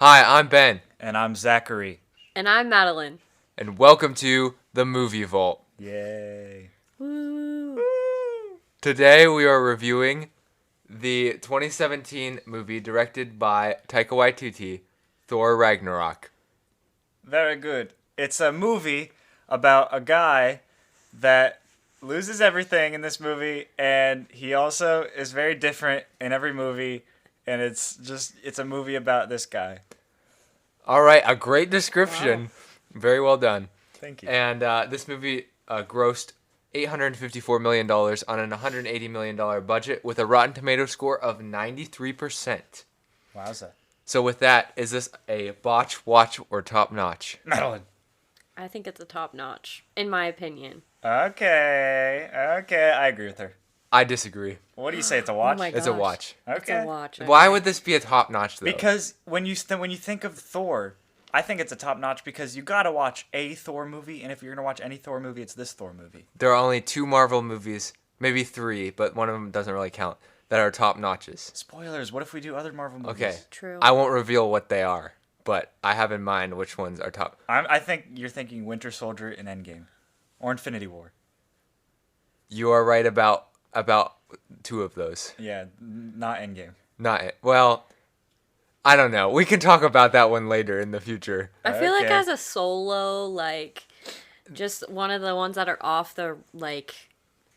Hi, I'm Ben, And I'm Zachary. And I'm Madalyn. and welcome to the Movie Vault. Yay. Woo. Today we are reviewing the 2017 movie directed by Taika Waititi, Thor Ragnarok. Very good. It's a movie about a guy that loses everything in this movie, and he also is very different in every movie, and it's a movie about this guy. All right, a great description. Wow. Very well done. Thank you. And this movie grossed $854 million on an $180 million budget with a Rotten Tomato score of 93%. Wowza. So with that, is this a botch, watch, or top notch? Madalyn. I think it's a top notch, in my opinion. Okay, I agree with her. I disagree. What do you say, it's a watch? Oh my It's a gosh. watch. Okay. It's a watch. Why okay. would this be a top notch though? Because when you think of Thor, I think it's a top notch because you gotta watch a Thor movie, and if you're gonna watch any Thor movie, it's this Thor movie. There are only 2 Marvel movies, maybe 3, but one of them doesn't really count, that are top notches. Spoilers. What if we do other Marvel movies? Okay. True. I won't reveal what they are, but I have in mind which ones are top. I think you're thinking Winter Soldier and Endgame, or Infinity War. You are right about 2 of those. Yeah, not Endgame. Not it. Well, I don't know. We can talk about that one later in the future. I feel like Okay. as a solo, just one of the ones that are off the,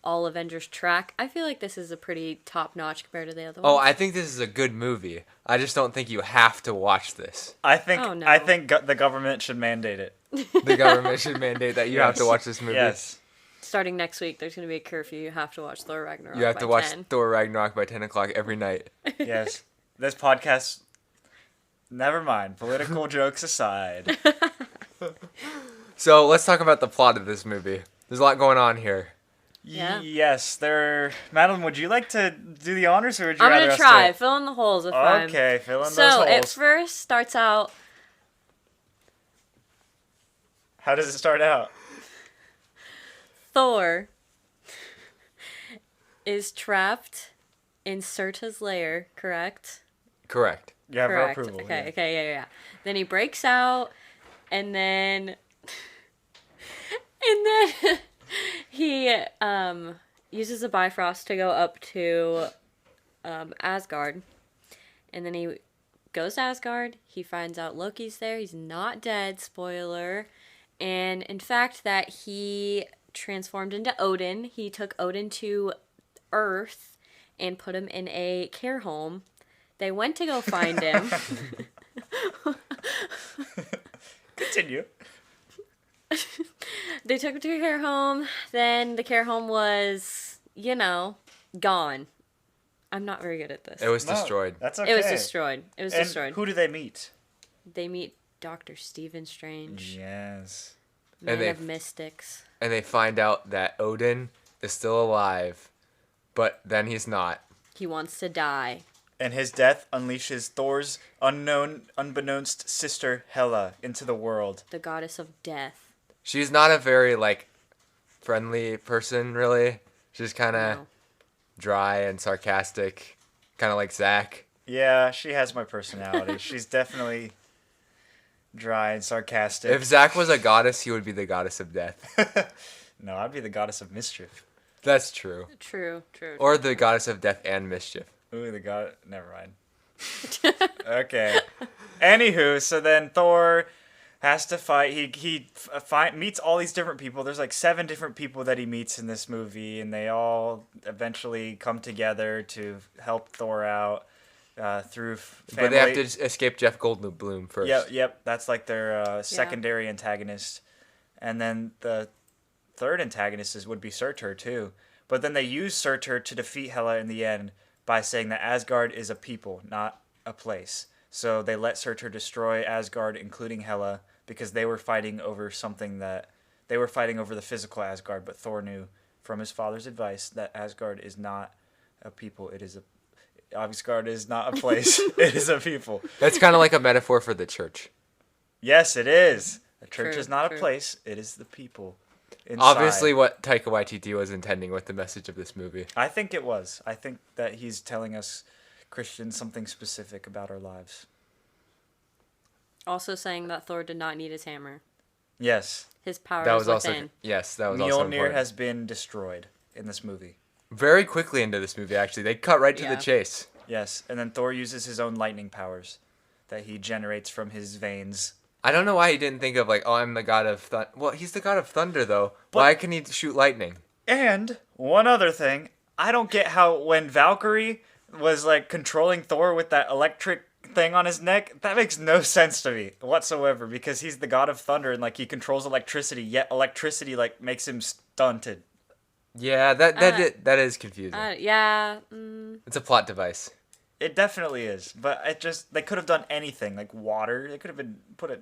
all Avengers track, I feel like this is a pretty top notch compared to the other ones. Oh, I think this is a good movie. I just don't think you have to watch this. I think Oh, no. I think the government should mandate it. The government should mandate that you have to Yes. watch this movie. Yes. Starting next week, there's going to be a curfew. You have to watch Thor Ragnarok You have by to watch 10. Thor Ragnarok by 10 o'clock every night. Yes. This podcast. Never mind. Political jokes aside. So let's talk about the plot of this movie. There's a lot going on here. Yeah. Yes, Madalyn, would you like to do the honors, or would you I'm rather going to us do try. it? Fill in the holes if I'm... Okay, fill in those So, holes. it first starts out... How does it start out? Thor is trapped in Surta's lair, correct? Correct. Yeah, for Correct. approval. Okay, yeah. Then he breaks out, and then... and then he uses a Bifrost to go up to Asgard. And then he goes to Asgard. He finds out Loki's there. He's not dead, spoiler. And in fact, that he transformed into Odin. He took Odin to Earth and put him in a care home. They went to go find him. Continue. They took him to a care home. Then the care home was, gone. I'm not very good at this. It was No, destroyed. That's okay. It was destroyed. It was And destroyed. who do they meet? They meet Dr. Stephen Strange, Yes. Man they- of Mystics. And they find out that Odin is still alive, but then he's not. He wants to die. And his death unleashes Thor's unbeknownst sister Hela into the world. The goddess of death. She's not a very, friendly person, really. She's kind of No. dry and sarcastic, kind of like Zach. Yeah, she has my personality. She's definitely dry and sarcastic. If Zach was a goddess, he would be the goddess of death. No, I'd be the goddess of mischief. That's true. True. Or the goddess of death and mischief. Ooh, the god. Never mind. Okay. Anywho, so then Thor has to fight. He meets all these different people. There's 7 different people that he meets in this movie, and they all eventually come together to help Thor out through family. But they have to escape Jeff Goldblum first. Yep. That's their secondary antagonist, and then the third antagonist would be Surtur too. But then they use Surtur to defeat Hela in the end by saying that Asgard is a people, not a place. So they let Surtur destroy Asgard, including Hela, because they were fighting over the physical Asgard. But Thor knew from his father's advice that Asgard is not a people. Asgard is not a place. It is a people. That's kind of like a metaphor for the church. Yes, it is. The church True, is not true. a place. It is the people. Inside. Obviously what Taika Waititi was intending with the message of this movie. I think it was. I think that he's telling us Christians something specific about our lives. Also saying that Thor did not need his hammer. Yes. His power That is was also within. yes, that was also Mjolnir important. has been destroyed in this movie. Very quickly into this movie, actually, they cut right to the Yeah. chase. Yes, and then Thor uses his own lightning powers that he generates from his veins. I don't know why he didn't think of like, oh, I'm the god of thunder. Well, he's the god of thunder though. But- Why can he shoot lightning? And one other thing, I don't get how when Valkyrie was like controlling Thor with that electric thing on his neck, that makes no sense to me whatsoever because he's the god of thunder and like he controls electricity, yet electricity like makes him stunted. Yeah, that is confusing. Yeah. It's a plot device. It definitely is, but it just they could have done anything like water. They could have been put a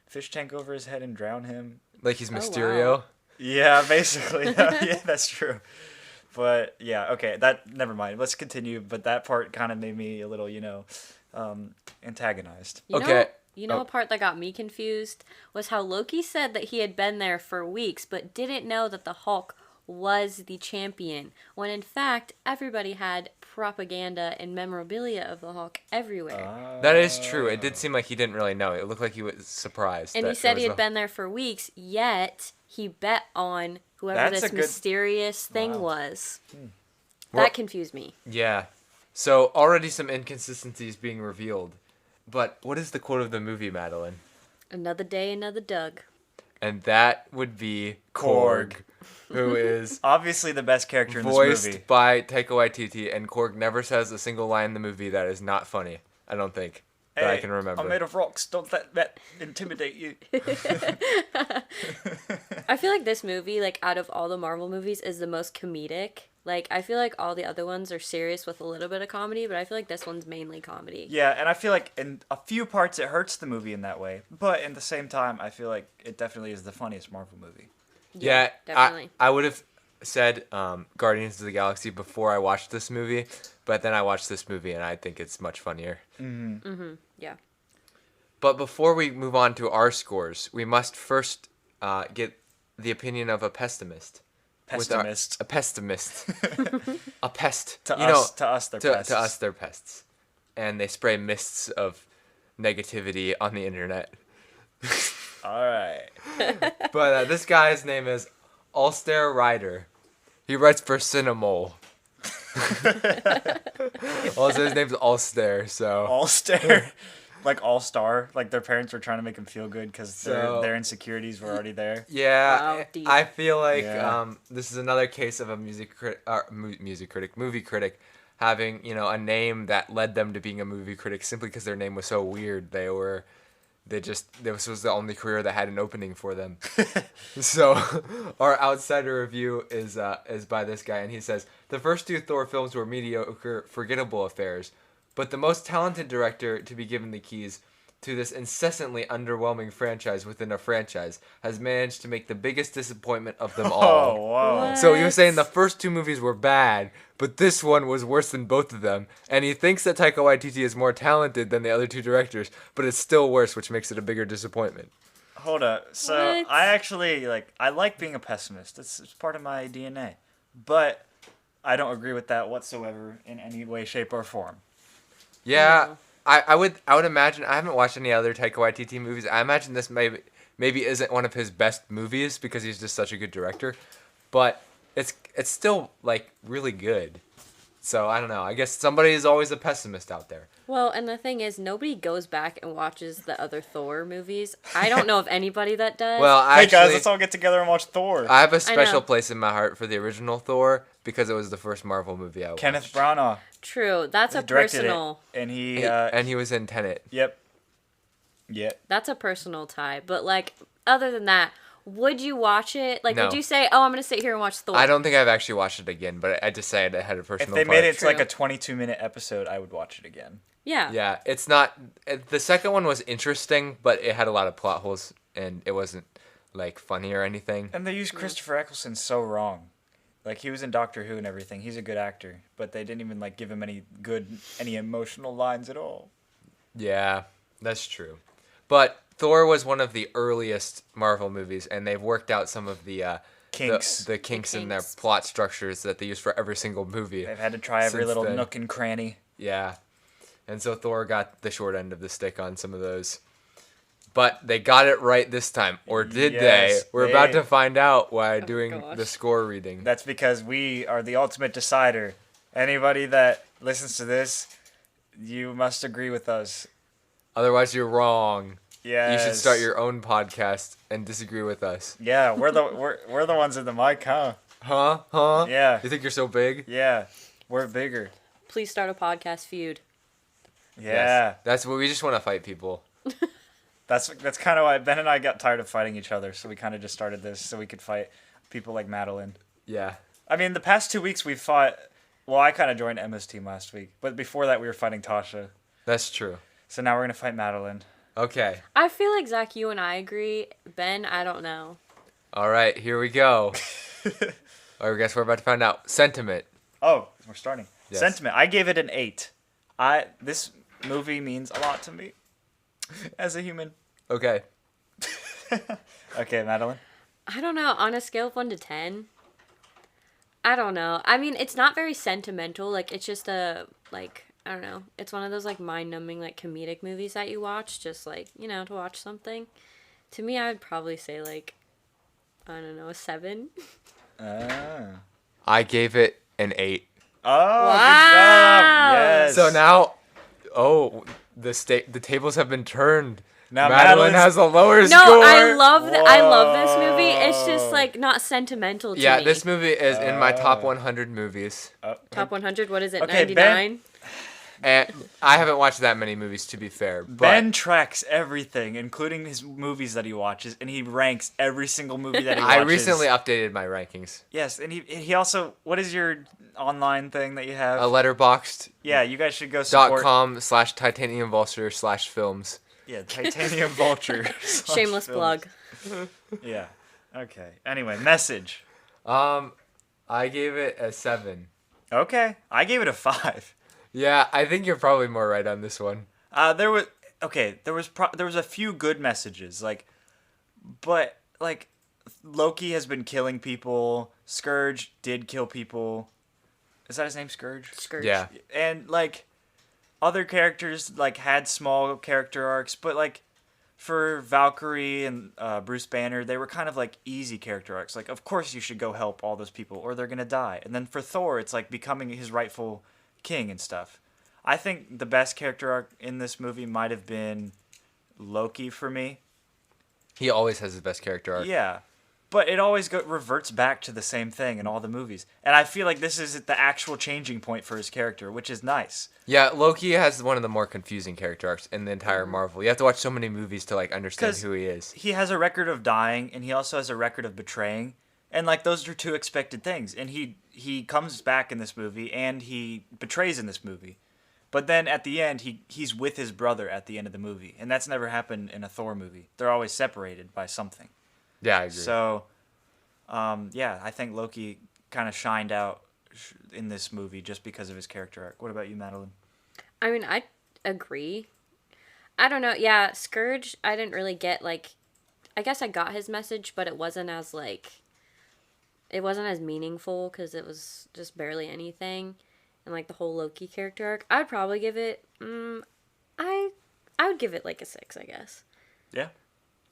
fish tank over his head and drown him. Like he's wow. Mysterio. Yeah, basically. Yeah, that's true. But yeah, okay, that never mind. Let's continue. But that part kind of made me a little, antagonized. You know, Okay. a part that got me confused was how Loki said that he had been there for weeks, but didn't know that the Hulk was the champion, when in fact everybody had propaganda and memorabilia of the Hulk everywhere. That is true. It did seem like he didn't really know. It looked like he was surprised. And that he said it he was had been there for weeks, yet he bet on whoever That's this a good- mysterious thing Wow. was. Well- That confused me. Yeah. So already some inconsistencies being revealed. But what is the quote of the movie, Madalyn? Another day, another Doug. And that would be Korg. Korg, who is Obviously the best character in this voiced movie. by Taika Waititi, and Korg never says a single line in the movie that is not funny. I don't think that I can remember. I'm made of rocks. Don't let that intimidate you. I feel like this movie, like out of all the Marvel movies, is the most comedic. Like, I feel like all the other ones are serious with a little bit of comedy, but I feel like this one's mainly comedy. Yeah, and I feel like in a few parts it hurts the movie in that way. But at the same time, I feel like it definitely is the funniest Marvel movie. Yeah, definitely. I would have said Guardians of the Galaxy before I watched this movie, but then I watched this movie and I think it's much funnier. Yeah. But before we move on to our scores, we must first get the opinion of a pessimist. Pessimist. A pessimist. A pest. To You us, they're to pests. us, they're pests. And they spray mists of negativity on the internet. All right. But this guy's name is Ulster Ryder. He writes for Cinemole. Also, his name's Ulster, so... All-Star. Like All-Star. Like their parents were trying to make them feel good because So- their insecurities were already there. Yeah, Wow, deep. I feel like Yeah. this is another case of a movie critic having, a name that led them to being a movie critic simply because their name was so weird. This was the only career that had an opening for them. So, our outsider review is by this guy, and he says, the first two Thor films were mediocre, forgettable affairs, but the most talented director to be given the keys to this incessantly underwhelming franchise within a franchise has managed to make the biggest disappointment of them Oh, all. wow. So he was saying the What? first two movies were bad, but this one was worse than both of them. And he thinks that Taika Waititi is more talented than the other two directors, but it's still worse, which makes it a bigger disappointment. Hold up. So What? I actually I like being a pessimist. It's part of my DNA. But I don't agree with that whatsoever in any way, shape, or form. Yeah, No. I would imagine, I haven't watched any other Taika Waititi movies. I imagine this maybe isn't one of his best movies because he's just such a good director, but it's still like really good. So I don't know. I guess somebody is always a pessimist out there. Well, and the thing is, nobody goes back and watches the other Thor movies. I don't know of anybody that does. Well, Hey guys, actually, let's all get together and watch Thor. I have a special know. place in my heart for the original Thor because it was the first Marvel movie I watched. Kenneth Branagh. True. That's a directed personal. it, and he And he was in Tenet. yep. That's a personal tie. But like, other than that, would you watch it? Like, No. would you say, "Oh, I'm gonna sit here and watch Thor"? I don't think I've actually watched it again, but I just say it had a If personal they part. made it to like True. a 22-minute episode, I would watch it again. Yeah. Yeah, it's not. The second one was interesting, but it had a lot of plot holes, and it wasn't like funny or anything. And they used Christopher Eccleston so wrong. Like he was in Doctor Who and everything. He's a good actor, but they didn't even give him any emotional lines at all. Yeah, that's true. But Thor was one of the earliest Marvel movies, and they've worked out some of the Kinks. the kinks in their kinks. plot structures that they use for every single movie. They've had to try every Since little then. nook and cranny. Yeah, and so Thor got the short end of the stick on some of those. But they got it right this time, or did Yes, they? We're about to find out while doing gosh. the score reading. That's because we are the ultimate decider. Anybody that listens to this, you must agree with us. Otherwise, you're wrong. Yes. You should start your own podcast and disagree with us. Yeah, we're the ones in the mic, huh? Huh? Huh? Yeah. You think you're so big? Yeah, we're bigger. Please start a podcast feud. Yeah, Yes. That's what we just want to fight people. that's kind of why Ben and I got tired of fighting each other, so we kind of just started this so we could fight people like Madalyn. Yeah. I mean, the past 2 weeks we've fought. Well, I kind of joined Emma's team last week, but before that we were fighting Tasha. That's true. So now we're gonna fight Madalyn. Okay. I feel like Zach, you and I agree. Ben, I don't know. All right. Here we go. I guess we're about to find out. Sentiment. Oh, we're starting. Yes. Sentiment. I gave it an 8. This movie means a lot to me as a human. Okay. Okay, Madalyn. I don't know. On a scale of 1 to 10, I don't know. I mean, it's not very sentimental. Like, it's just I don't know. It's one of those, like, mind-numbing, like, comedic movies that you watch just, like, to watch something. To me, I would probably say, like, I don't know, a 7. I gave it an 8. Oh, good Wow. job. Yes. So now, the tables have been turned. Now Madalyn Madalyn's- has a lower No, score. I love this movie. It's just, Whoa. like, not sentimental to Yeah, me. this movie is in my top 100 movies. Top 100, what is it, Okay, 99? And I haven't watched that many movies, to be fair. But Ben tracks everything, including his movies that he watches, and he ranks every single movie that he watches. I recently updated my rankings. Yes, and he also. What is your online thing that you have? A letterboxd.com Yeah, you guys should go support. /titanium vulture /films. Yeah, Titanium Vulture. Shameless plug. Yeah. Okay. Anyway, message. I gave it a 7. Okay, I gave it a 5. Yeah, I think you're probably more right on this one. There was a few good messages, but Loki has been killing people. Scourge did kill people. Is that his name, Scourge? Scourge. Yeah. And other characters had small character arcs, but for Valkyrie and Bruce Banner, they were kind of easy character arcs. Of course you should go help all those people or they're gonna die. And then for Thor, it's becoming his rightful king and stuff. I think the best character arc in this movie might have been Loki for me. He always has his best character arc. Yeah, but it always reverts back to the same thing in all the movies. And I feel like this is the actual changing point for his character, which is nice. Yeah, Loki has one of the more confusing character arcs in the entire Marvel. You have to watch so many movies to understand who he is. He has a record of dying, and he also has a record of betraying. And those are two expected things. And he comes back in this movie, and he betrays in this movie. But then at the end, he's with his brother at the end of the movie. And that's never happened in a Thor movie. They're always separated by something. Yeah, I agree. So, I think Loki kind of shined out in this movie just because of his character arc. What about you, Madalyn? I mean, I agree. I don't know. Yeah, Scourge, I didn't really get, I guess I got his message, but it wasn't as, it wasn't as meaningful because it was just barely anything. And, the whole Loki character arc, I'd probably give it, I would give it, a 6, I guess. Yeah,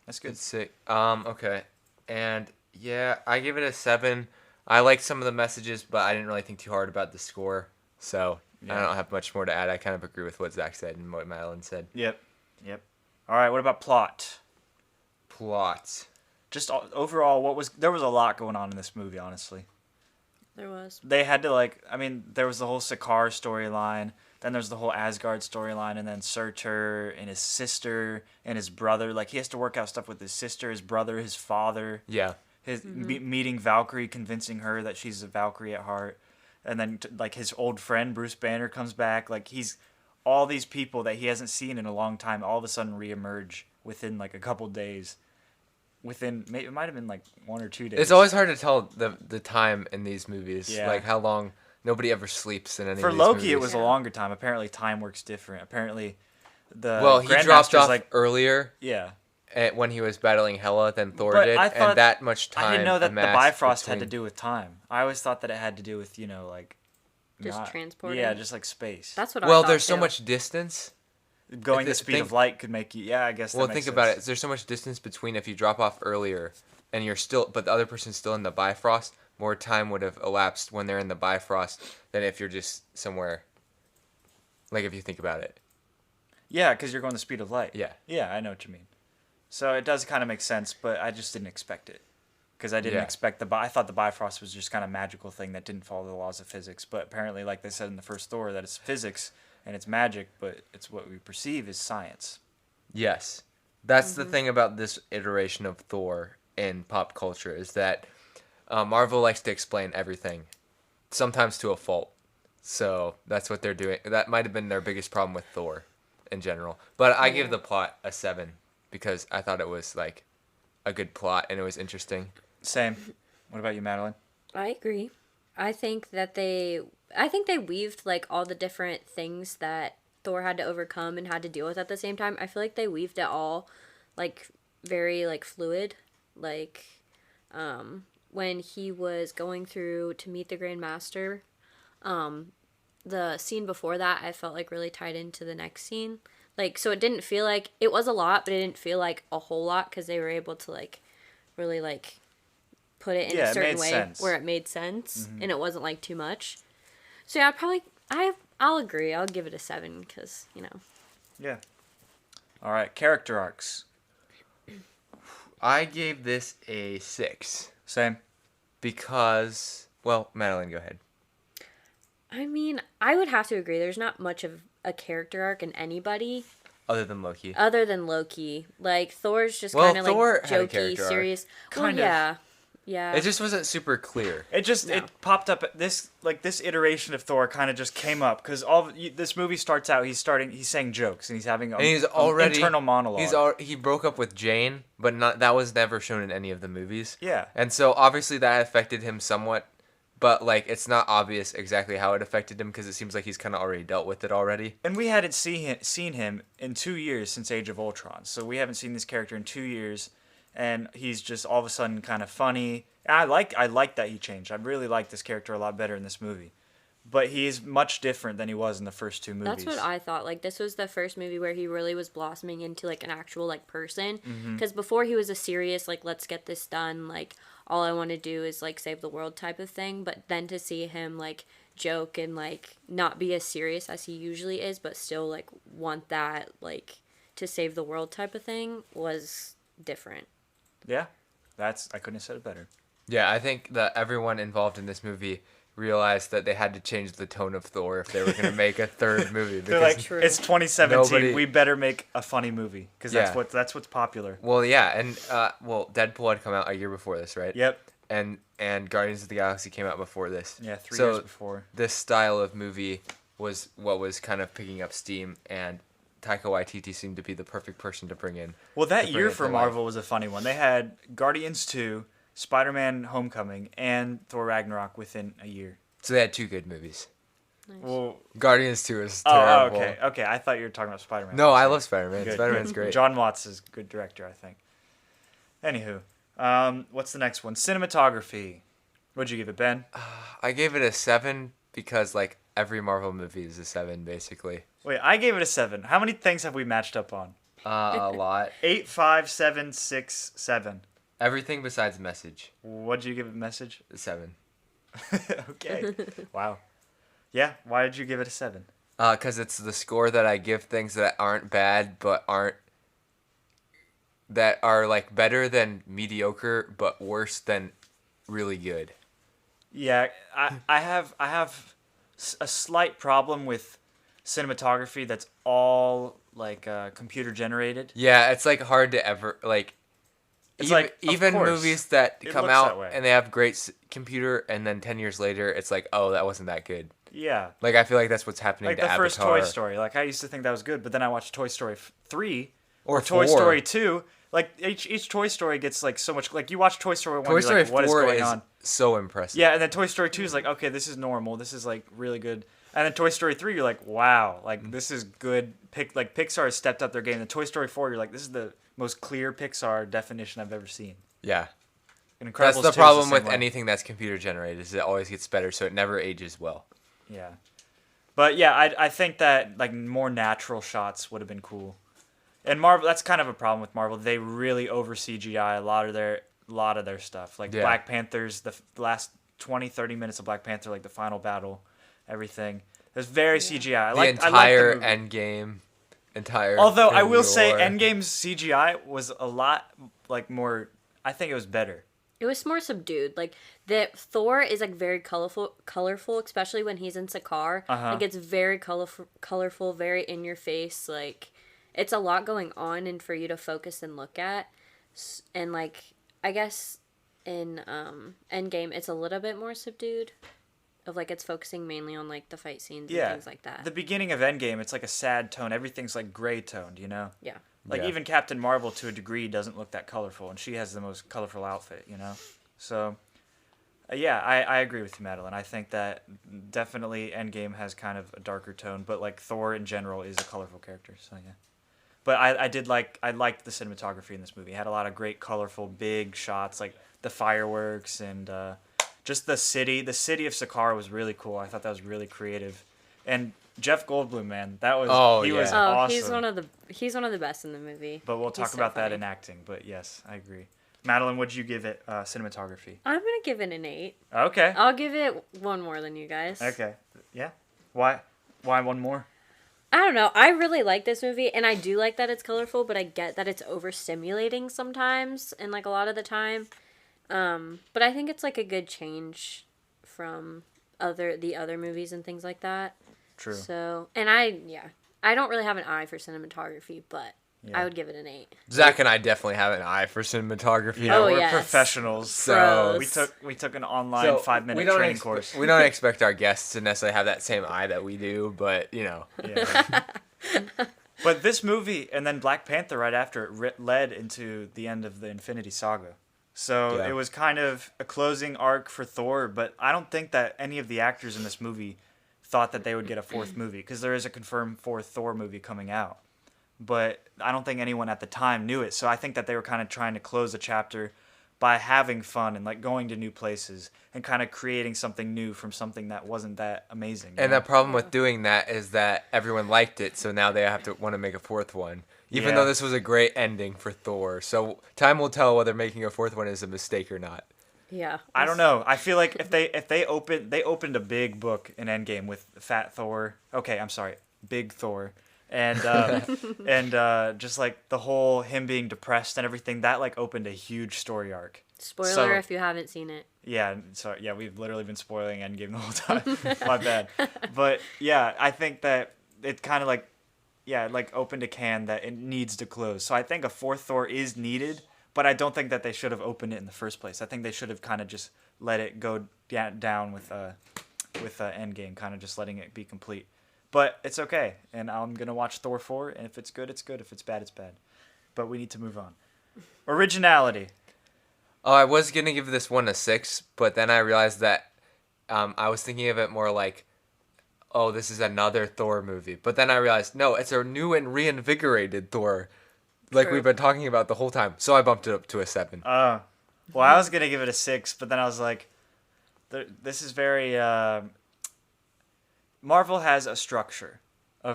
that's good. It's sick. Okay. And, yeah, I give it a 7. I liked some of the messages, but I didn't really think too hard about the score. So, I don't have much more to add. I kind of agree with what Zach said and what Madalyn said. Yep. All right, what about plot? Plot. Just overall, there was a lot going on in this movie, honestly. There was. They had to there was the whole Sakaar storyline, then there's the whole Asgard storyline, and then Surtur and his sister and his brother. He has to work out stuff with his sister, his brother, his father. Yeah. His meeting Valkyrie, convincing her that she's a Valkyrie at heart. And then his old friend Bruce Banner comes back. He's all these people that he hasn't seen in a long time all of a sudden reemerge within a couple days. It might have been 1 or 2 days. It's always hard to tell the time in these movies. Yeah. How long. Nobody ever sleeps in any For of these Loki, movies. it was a longer time. Apparently, time works different. Apparently, he dropped off earlier yeah. when he was battling Hela than Thor But did, I thought- and that much time. I didn't know that the amassed Bifrost had to between- do with time. I always thought that it had to do with Just transporting? Yeah, just space. That's what I Well, thought, there's so too. much distance. going the speed of light could make you. Yeah, I guess. Well, that makes think about sense. it. There's so much distance between if you drop off earlier, and but the other person's still in the Bifrost. More time would have elapsed when they're in the Bifrost than if you're just somewhere. Like if you think about it. Yeah, because you're going the speed of light. Yeah. Yeah, I know what you mean. So it does kind of make sense, but I just didn't expect it. Because I didn't expect I thought the Bifrost was just kind of magical thing that didn't follow the laws of physics. But apparently, like they said in the first Thor, that it's physics and it's magic, but it's what we perceive as science. Yes. That's the thing about this iteration of Thor in pop culture is that Marvel likes to explain everything, sometimes to a fault. So that's what they're doing. That might have been their biggest problem with Thor in general. But I give the plot a 7 because I thought it was like a good plot and it was interesting. Same. What about you, Madalyn? I agree. I think they weaved like all the different things that Thor had to overcome and had to deal with at the same time. I feel like they weaved it all like very like fluid. Like when he was going through to meet the Grand Master, the scene before that I felt like really tied into the next scene. Like so it didn't feel like it was a lot, but it didn't feel like a whole lot because they were able to like really like put it in a certain way where it made sense and it wasn't like too much. So yeah, I'll agree. I'll give it a 7 because Yeah. All right, character arcs. I gave this a 6 Same. because, well, Madalyn, go ahead. I mean, I would have to agree. There's not much of a character arc in anybody Other than Loki. Like Thor's just Well, kind of Thor like had a jokey, character arc. serious. Kind well, of. yeah. Yeah. It just wasn't super clear. It popped up this iteration of Thor kind of just came up because this movie starts out he's saying jokes and he's having He's already internal monologue. He broke up with Jane, but that was never shown in any of the movies. Yeah. And so obviously that affected him somewhat, but like it's not obvious exactly how it affected him because it seems like he's kind of already dealt with it already. And we hadn't seen him in 2 years since Age of Ultron, so we haven't seen this character in 2 years, and he's just all of a sudden kind of funny. I like that he changed. I really like this character a lot better in this movie. But he's much different than he was in the first 2 movies. That's what I thought. Like, this was the first movie where he really was blossoming into, like, an actual, like, person. Because before he was a serious, like, let's get this done, like, all I want to do is, like, save the world type of thing. But then to see him, like, joke and, like, not be as serious as he usually is, but still, like, want that, like, to save the world type of thing was different. Yeah. I couldn't have said it better. Yeah, I think that everyone involved in this movie realized that they had to change the tone of Thor if they were going to make a third movie. They're like, True. it's 2017. We better make a funny movie because that's what's popular. Well, yeah, and Deadpool had come out a year before this, right? Yep. And Guardians of the Galaxy came out before this. Yeah, 3 years before. This style of movie was what was kind of picking up steam, and Taika Waititi seemed to be the perfect person to bring in. Well, that year for Marvel was a funny one. They had Guardians 2, Spider-Man Homecoming, and Thor Ragnarok within a year. So they had 2 good movies. Nice. Well, Guardians 2 is terrible. Oh, okay. I thought you were talking about Spider-Man. No, I love Spider-Man. Good, Spider-Man's good. great. John Watts is a good director, I think. Anywho, what's the next one? Cinematography. What'd you give it, Ben? I gave it a 7 because, like, every Marvel movie is a 7, basically. Wait, I gave it a 7. How many things have we matched up on? A lot. 8, 5, 7, 6, 7. Everything besides Message. What'd you give it, Message? 7. Okay. Wow. Yeah, why did you give it a 7? Because it's the score that I give things that aren't bad, but that are, like, better than mediocre, but worse than really good. Yeah, I have a slight problem with cinematography that's all like computer generated. Yeah, it's, like, hard to ever, like... It's even course, movies that come looks out that way. and they have great computer, and then 10 years later, it's like, oh, that wasn't that good. Yeah. Like, I feel like that's what's happening Like to the Avatar. first Toy Story. Like, I used to think that was good, but then I watched Toy Story 3 Or Toy 4. Story 2. Like, each Toy Story gets, like, so much... Like, you watch Toy Story 1, Toy you're Story like, what is 4 going is on? so impressive. Yeah, and then Toy Story 2 is like, okay, this is normal. This is, like, really good. And then Toy Story 3, you're like, wow. Like, this is good. Pixar has stepped up their game. And Toy Story 4, you're like, this is the most clear Pixar definition I've ever seen. Yeah. And That's Incredibles 2 the is problem same with way. anything that's computer generated is it always gets better, so it never ages well. Yeah. But yeah, I think that like more natural shots would have been cool. And Marvel, that's kind of a problem with Marvel. They really over CGI a lot of their stuff. Like Yeah. Black Panther's the last 20, 30 minutes of Black Panther, like the final battle, everything. It's very CGI. The I like entire the movie. Endgame, entire. Although I will Infinity say War. Endgame's CGI was a lot like more. I think it was better. It was more subdued. Like the Thor is like very colorful, especially when he's in Sakaar. Uh-huh. Like it's very colorful, very in your face. Like it's a lot going on, and for you to focus and look at. And like I guess in Endgame, it's a little bit more subdued. Of like it's focusing mainly on like the fight scenes and things like that. The beginning of Endgame, it's like a sad tone. Everything's like gray toned, you know? Yeah. Like Yeah. even Captain Marvel to a degree doesn't look that colorful, and she has the most colorful outfit, you know? So, yeah, I agree with you, Madalyn. I think that definitely Endgame has kind of a darker tone, but like Thor in general is a colorful character, so yeah. But I liked the cinematography in this movie. It had a lot of great colorful big shots, like the fireworks and just the city. The city of Sakaar was really cool. I thought that was really creative. And Jeff Goldblum, man, that was he was Oh, awesome. he's one of the best in the movie. But we'll He's talk so about that funny. in acting. But yes, I agree. Madalyn, what'd you give it cinematography? I'm gonna give it an 8. Okay. I'll give it one more than you guys. Okay. Yeah. Why one more? I don't know. I really like this movie, and I do like that it's colorful, but I get that it's overstimulating sometimes, and like a lot of the time. But I think it's like a good change from the other movies and things like that. True. So, and I don't really have an eye for cinematography, but Yeah. I would give it an 8. Zach and I definitely have an eye for cinematography. Yeah, Oh, we're yes. professionals. So- We took an online 5-minute training course. We don't expect our guests to necessarily have that same eye that we do, but you know. Yeah. But this movie and then Black Panther right after it led into the end of the Infinity Saga. So Yeah. it was kind of a closing arc for Thor, but I don't think that any of the actors in this movie thought that they would get a fourth movie because there is a confirmed fourth Thor movie coming out. But I don't think anyone at the time knew it. So I think that they were kind of trying to close a chapter by having fun and like going to new places and kind of creating something new from something that wasn't that amazing. you And know? the problem with doing that is that everyone liked it, so now they have to want to make a fourth one. Even Yeah. though this was a great ending for Thor. So time will tell whether making a fourth one is a mistake or not. Yeah. I don't know. I feel like if they opened a big book in Endgame with Fat Thor. Okay, I'm sorry, Big Thor, and just like the whole him being depressed and everything that like opened a huge story arc. Spoiler So- if you haven't seen it. Yeah, so yeah, we've literally been spoiling Endgame the whole time. My bad. But yeah, I think that it kind of like opened a can that it needs to close. So I think a fourth Thor is needed, but I don't think that they should have opened it in the first place. I think they should have kind of just let it go down with Endgame, kind of just letting it be complete. But it's okay, and I'm gonna watch Thor 4, and if it's good, it's good. If it's bad, it's bad. But we need to move on. Originality. Oh, I was going to give this one a 6, but then I realized that I was thinking of it more like, oh, this is another Thor movie. But then I realized, no, it's a new and reinvigorated Thor, like True. we've been talking about the whole time. So I bumped it up to a 7. Well, I was gonna give it a 6, but then I was like, this is very. Marvel has a structure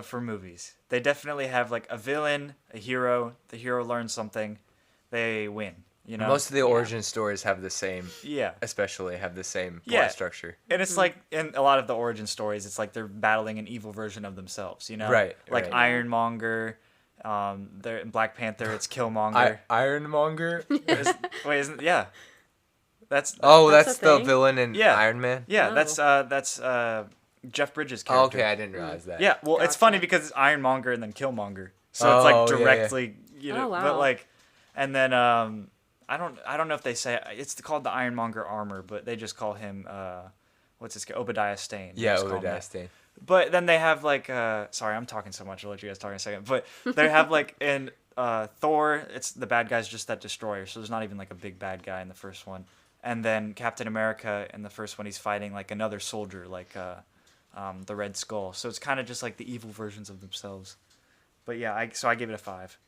for movies. They definitely have like a villain, a hero. The hero learns something, they win. You know. Most of the origin stories have the same, Yeah. especially have the same plot Yeah. structure. And it's like in a lot of the origin stories, it's like they're battling an evil version of themselves. You know. Right, Like right. Ironmonger. There in Black Panther, it's Killmonger. Ironmonger? Wait, isn't yeah? That's Oh, That's that's a the thing? villain in Yeah. Iron Man? yeah. Oh. That's Jeff Bridges' Oh, character. okay, I didn't realize that. Yeah, well, it's Gotcha. funny because it's Ironmonger and then Killmonger, so it's Oh, like yeah, yeah. directly, you know. Oh, wow. But like, and then I don't know if they say it's called the Ironmonger armor, but they just call him what's his name? Obadiah Stane. They Yeah, just call him Obadiah that. Stane. But then they have like sorry, I'm talking so much. I'll let you guys talk in a second. But they have like in Thor, it's the bad guy's just that destroyer, so there's not even like a big bad guy in the first one. And then Captain America in the first one, he's fighting like another soldier, like the Red Skull. So it's kind of just like the evil versions of themselves. But yeah, I give it a 5.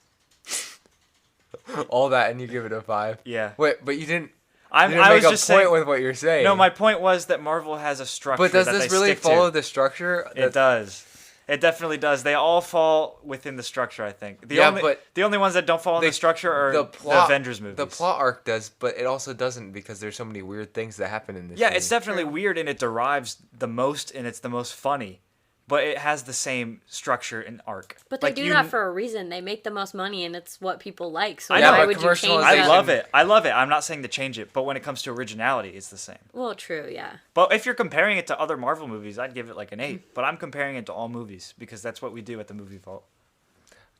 All that, and you give it a 5. Yeah. Wait, but you didn't. I make was a just point saying. with what you're saying. No, my point was that Marvel has a structure. But does that this they really stick follow to. the structure? It does. It definitely does. They all fall within the structure, I think. But the only ones that don't fall in the structure are the Avengers movies. The plot arc does, but it also doesn't because there's so many weird things that happen in this. Yeah, movie. it's definitely weird, and it derives the most, and it's the most funny. But it has the same structure and arc. But they do that for a reason. They make the most money, and it's what people like. So I why know, would you change I that? love it. I love it. I'm not saying to change it, but when it comes to originality, it's the same. Well, true, yeah. But if you're comparing it to other Marvel movies, I'd give it like an 8. But I'm comparing it to all movies because that's what we do at the Movie Vault.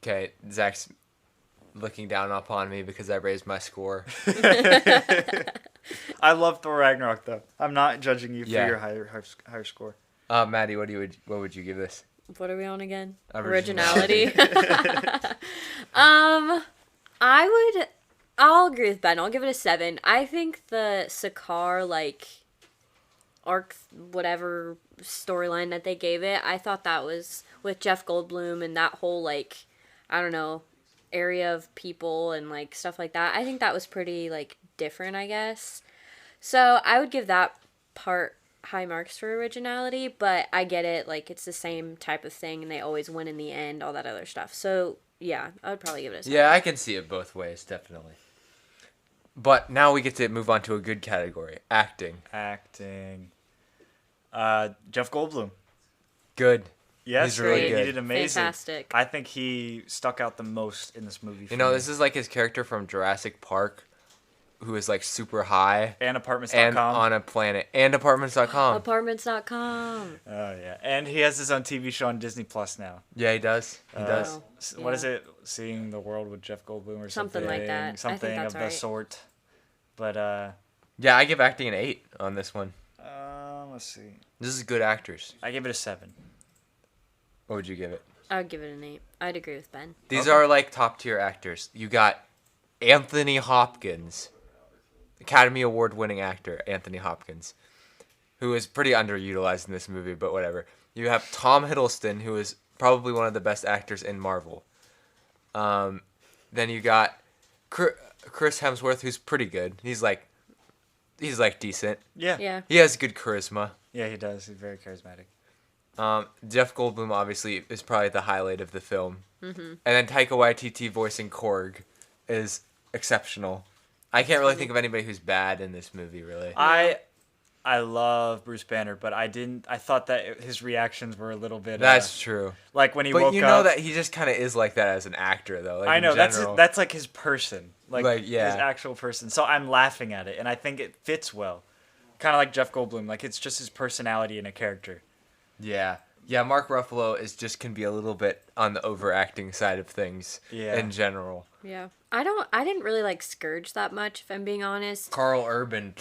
Okay, Zach's looking down upon me because I raised my score. I love Thor Ragnarok, though. I'm not judging you for your higher score. Maddie, what would you give this? What are we on again? Originality. I'll agree with Ben. I'll give it a 7. I think the Sakaar, arc, whatever storyline that they gave it, I thought that was, with Jeff Goldblum and that whole, I don't know, area of people and, stuff like that. I think that was pretty, different, I guess. So I would give that part high marks for originality, but I get it, it's the same type of thing and they always win in the end, all that other stuff. So yeah, I would probably give it a 7. Yeah, I can see it both ways, definitely. But now we get to move on to a good category. Acting. Jeff Goldblum. Good. Yes, he's really good. He did amazing. Fantastic. I think he stuck out the most in this movie. This is like his character from Jurassic Park, who is super high. And Apartments.com. And on a planet. And Apartments.com. Apartments.com. Oh, yeah. And he has his own TV show on Disney Plus now. Yeah, he does. He does. What is it? Seeing the World with Jeff Goldblum or something? Something like that. Something of the sort. But, yeah, I give acting an 8 on this one. Let's see. This is good actors. I give it a 7. What would you give it? I would give it an 8. I'd agree with Ben. These are top tier actors. You got Anthony Hopkins. Academy Award winning actor Anthony Hopkins, who is pretty underutilized in this movie, but whatever. You have Tom Hiddleston, who is probably one of the best actors in Marvel. Then you got Chris Hemsworth, who's pretty good. He's decent. Yeah. He has good charisma. Yeah, he does. He's very charismatic. Jeff Goldblum obviously is probably the highlight of the film. Mm-hmm. And then Taika Waititi voicing Korg is exceptional. I can't really think of anybody who's bad in this movie, really. I love Bruce Banner, but I thought that his reactions were a little bit. That's true. Like when he woke up. But you know that he just kind of is like that as an actor, though. I know that's like his person, his actual person. So I'm laughing at it, and I think it fits well. Kind of like Jeff Goldblum, it's just his personality in a character. Yeah. Yeah, Mark Ruffalo can be a little bit on the overacting side of things in general. Yeah. I didn't really like Scourge that much, if I'm being honest. Carl Urban.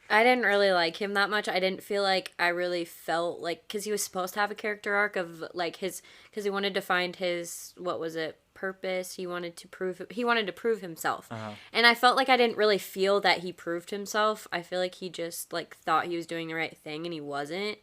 I didn't really like him that much. I didn't feel like I really felt because he was supposed to have a character arc of because he wanted to find his, what was it, purpose. He wanted to prove himself. Uh-huh. And I felt like I didn't really feel that he proved himself. I feel like he just thought he was doing the right thing and he wasn't.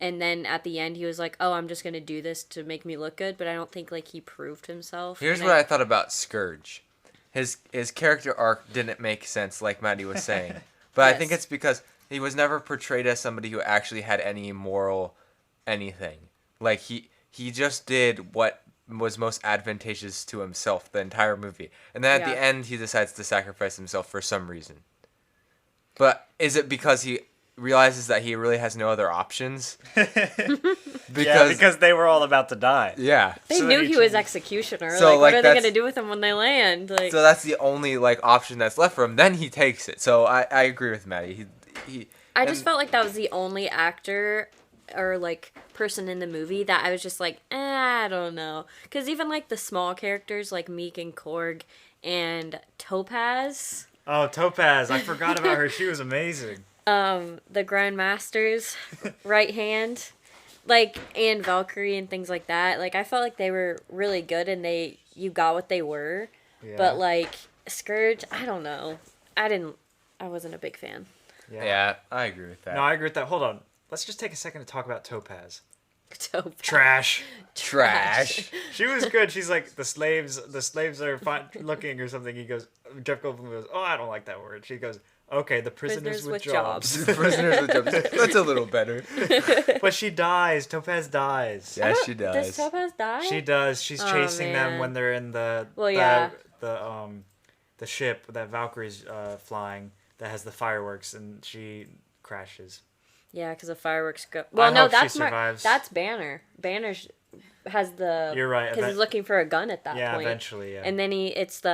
And then at the end, he was like, "Oh, I'm just gonna do this to make me look good," but I don't think he proved himself. Here's what I thought about Scourge. His character arc didn't make sense, like Maddie was saying, but yes. I think it's because he was never portrayed as somebody who actually had any moral anything. He just did what was most advantageous to himself the entire movie, and then at the end, he decides to sacrifice himself for some reason. But is it because he realizes that he really has no other options? because they were all about to die. Yeah. They knew he was executioner. So what are they going to do with him when they land? So that's the only option that's left for him. Then he takes it. So I agree with Maddie. I just felt like that was the only actor or person in the movie that I was just I don't know. Because even the small characters like Meek and Korg and Topaz. Oh, Topaz. I forgot about her. She was amazing. The Grandmaster's right hand, and Valkyrie and things like that. I felt like they were really good and you got what they were. Yeah. But Scourge, I don't know. I wasn't a big fan. Yeah, I agree with that. No, I agree with that. Hold on. Let's just take a second to talk about Topaz. Trash. She was good. She's like, the slaves are fine looking or something. He goes, Jeff Goldblum goes, "Oh, I don't like that word." She goes, Okay, the prisoners with jobs. Prisoners with jobs. That's a little better. But she dies. Topaz dies. Yeah, she does. Does Topaz die? She does. She's Oh, chasing them man. when they're in the the ship that Valkyrie's flying that has the fireworks, and she crashes. Yeah, because the fireworks go. Well, I no, hope she that's survives. that's Banner. Banner has the. You're right, Because he's looking for a gun at that Yeah, point. eventually, yeah. And then it's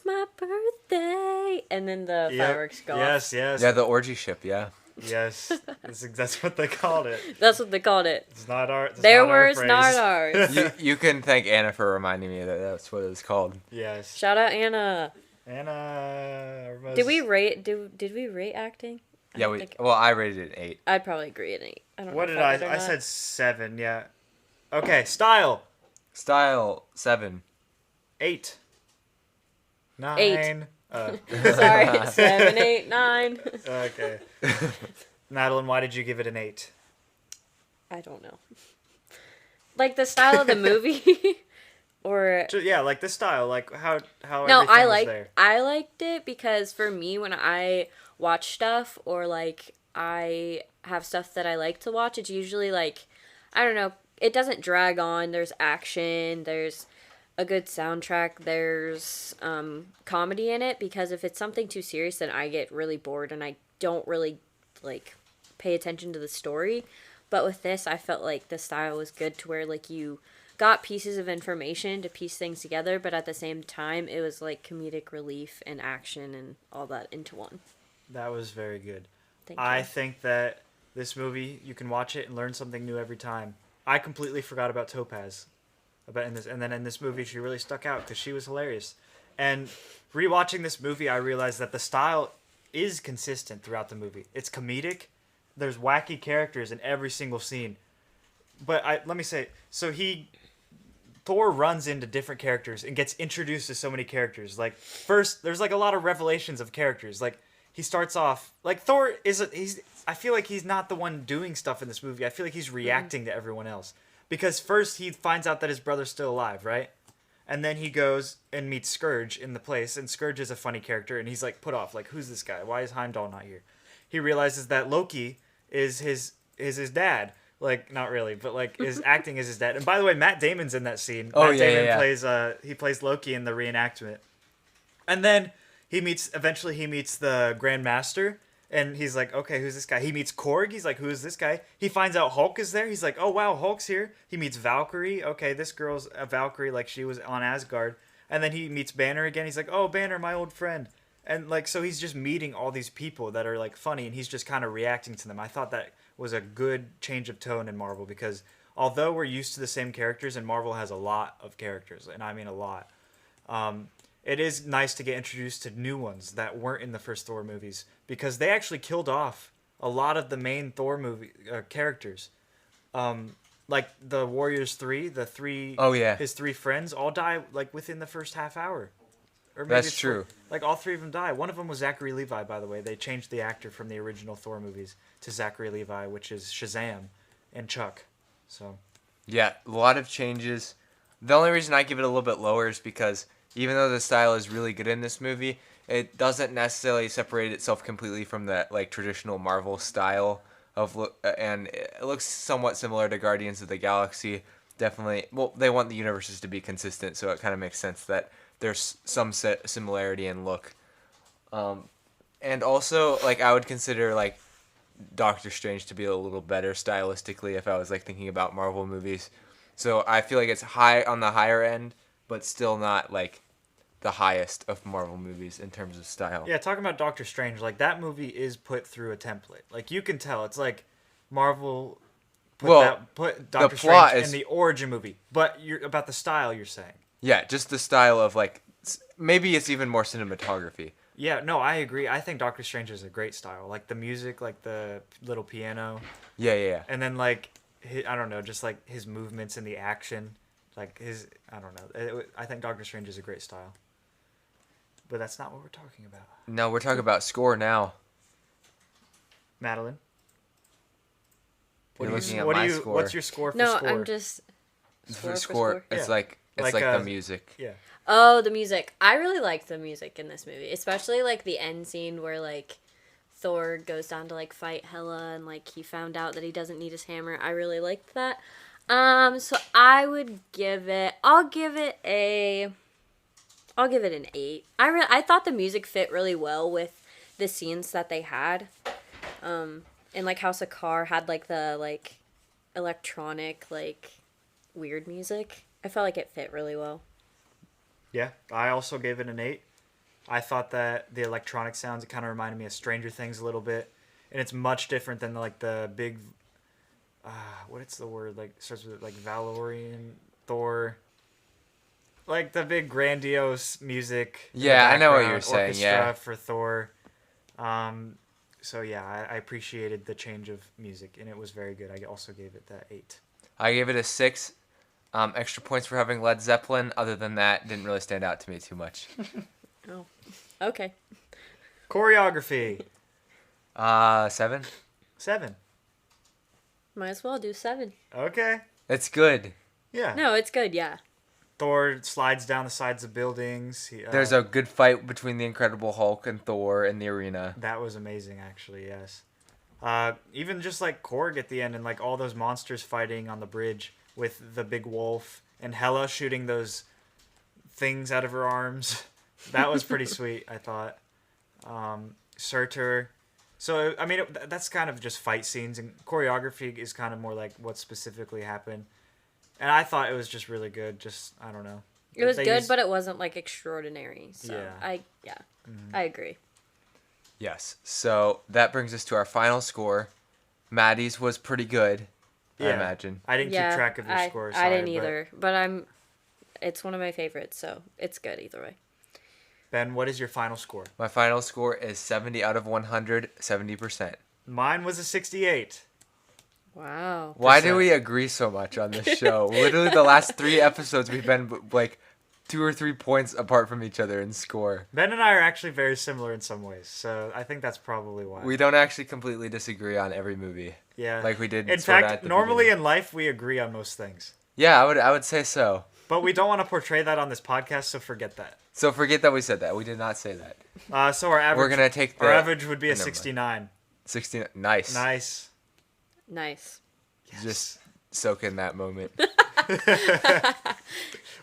my birthday, and then the Yep. fireworks go off. Yes, Yeah, the orgy ship. Yeah. yes. That's what they called it. That's what they called it. It's not our. Their not our words, phrase. not ours. You can thank Anna for reminding me that that's what it was called. Yes. Shout out Anna. Anna. Did we rate? Did we rate acting? Yeah, I rated it 8. I'd probably agree at 8. I don't know. What if did I? did or I not. said 7. Yeah. Okay. Style. Style 7. 8. 9. 8. Uh, Sorry, 7, 8, 9. okay. Madalyn, why did you give it an 8? I don't know. Like the style of the movie, or Yeah, like the style, like how no, everything was there. I liked it because for me, when I watch stuff or like I have stuff that I like to watch, it's usually like, I don't know, it doesn't drag on. There's action. There's a good soundtrack. There's comedy in it, because if it's something too serious, then I get really bored and I don't really like pay attention to the story. But with this, I felt like the style was good to where like you got pieces of information to piece things together, but at the same time, it was like comedic relief and action and all that into one. That was very good. Thank I you. think that this movie, you can watch it and learn something new every time. I completely forgot about Topaz, and then in this movie, she really stuck out because she was hilarious. And rewatching this movie, I realized that the style is consistent throughout the movie. It's comedic. There's wacky characters in every single scene. But let me say, Thor runs into different characters and gets introduced to so many characters. Like, first, there's like a lot of revelations of characters. Like, he starts off like Thor I feel like he's not the one doing stuff in this movie. I feel like he's reacting to everyone else. Because first he finds out that his brother's still alive, right? And then he goes and meets Scourge in the place, and Scourge is a funny character, and he's like put off, like, who's this guy? Why is Heimdall not here? He realizes that Loki is his dad. Like, not really, but like is acting as his dad. And by the way, Matt Damon's in that scene. Oh, Matt yeah, Damon yeah. plays Loki in the reenactment. And then eventually he meets the Grand Master, and he's like, okay, who's this guy? He meets Korg. He's like, who's this guy? He finds out Hulk is there. He's like, oh, wow, Hulk's here. He meets Valkyrie. Okay, this girl's a Valkyrie, like she was on Asgard. And then he meets Banner again. He's like, oh, Banner, my old friend. And like, so he's just meeting all these people that are like funny, and he's just kind of reacting to them. I thought that was a good change of tone in Marvel, because although we're used to the same characters, and Marvel has a lot of characters, and I mean a lot, it is nice to get introduced to new ones that weren't in the first Thor movies, because they actually killed off a lot of the main Thor movie characters. Like the Warriors 3, his 3 friends all die like within the first half hour. Or maybe That's true. Like all 3 of them die. One of them was Zachary Levi, by the way. They changed the actor from the original Thor movies to Zachary Levi, which is Shazam and Chuck. So Yeah, a lot of changes. The only reason I give it a little bit lower is because even though the style is really good in this movie, it doesn't necessarily separate itself completely from that like traditional Marvel style of and it looks somewhat similar to Guardians of the Galaxy. Definitely, well, they want the universes to be consistent, so it kind of makes sense that there's some similarity in look. And also, like, I would consider like Doctor Strange to be a little better stylistically if I was like thinking about Marvel movies. So I feel like it's high on the higher end, but still not like the highest of Marvel movies in terms of style. yeah, talking about Doctor Strange, like that movie is put through a template. Like you can tell, it's like Marvel put Doctor plot Strange is- in the origin movie. But you're about the style you're saying. Yeah, just the style of like maybe it's even more cinematography. Yeah, no, I agree. I think Doctor Strange is a great style. Like the music, like the little piano, Yeah. and then like I don't know, just like his movements and the action, like I don't know. I think Doctor Strange is a great style. But that's not what we're talking about. No, we're talking about score now. Madalyn, You're looking at my score. what's your score for No, score? I'm just For score. It's Yeah. like Like, the music. Yeah. Oh, the music. I really liked the music in this movie, especially like the end scene where like Thor goes down to like fight Hela and like he found out that he doesn't need his hammer. I really liked that. So I'll give it an 8. I thought the music fit really well with the scenes that they had. And like House of Car had like the like electronic like weird music. I felt like it fit really well. Yeah, I also gave it an 8. I thought that the electronic sounds, it kind of reminded me of Stranger Things a little bit. And it's much different than like the big, what's the word? Like, starts with like Valorian, Thor. Like the big grandiose music. in the Yeah, I know what you're background, saying, orchestra yeah. for Thor. So yeah, I appreciated the change of music, and it was very good. I also gave it that 8. I gave it a 6. Extra points for having Led Zeppelin. Other than that, didn't really stand out to me too much. Oh, okay. Choreography, 7. 7. Might as well do 7. Okay. It's good. Yeah. No, it's good. Yeah. Thor slides down the sides of buildings. There's a good fight between the Incredible Hulk and Thor in the arena. That was amazing, actually. Yes. Even just like Korg at the end, and like all those monsters fighting on the bridge with the big wolf and Hela shooting those things out of her arms. That was pretty sweet, I thought. Surtur. So I mean, that's kind of just fight scenes, and choreography is kind of more like what specifically happened. And I thought it was just really good. Just I don't know. It was They good, used- but it wasn't like extraordinary. So Yeah. I agree. Yes. So that brings us to our final score. Maddie's was pretty good, I Yeah. imagine. I didn't keep track of your score. I didn't sorry, but- either, but it's one of my favorites, so it's good either way. Ben, what is your final score? My final score is 70 out of 100, 70%. Mine was a 68. Wow. Why do we agree so much on this show? Literally the last 3 episodes we've been like 2 or 3 points apart from each other in score. Ben and I are actually very similar in some ways, so I think that's probably why. We don't actually completely disagree on every movie. Yeah. Like we did. In sorta fact, at the normally beginning. in life we agree on most things. Yeah, I would say so. But we don't want to portray that on this podcast, so forget that. So forget that we said that. We did not say that. So our average We're gonna take our average would be a never mind. 69. 16. Nice. Nice. Nice. Just soak in that moment.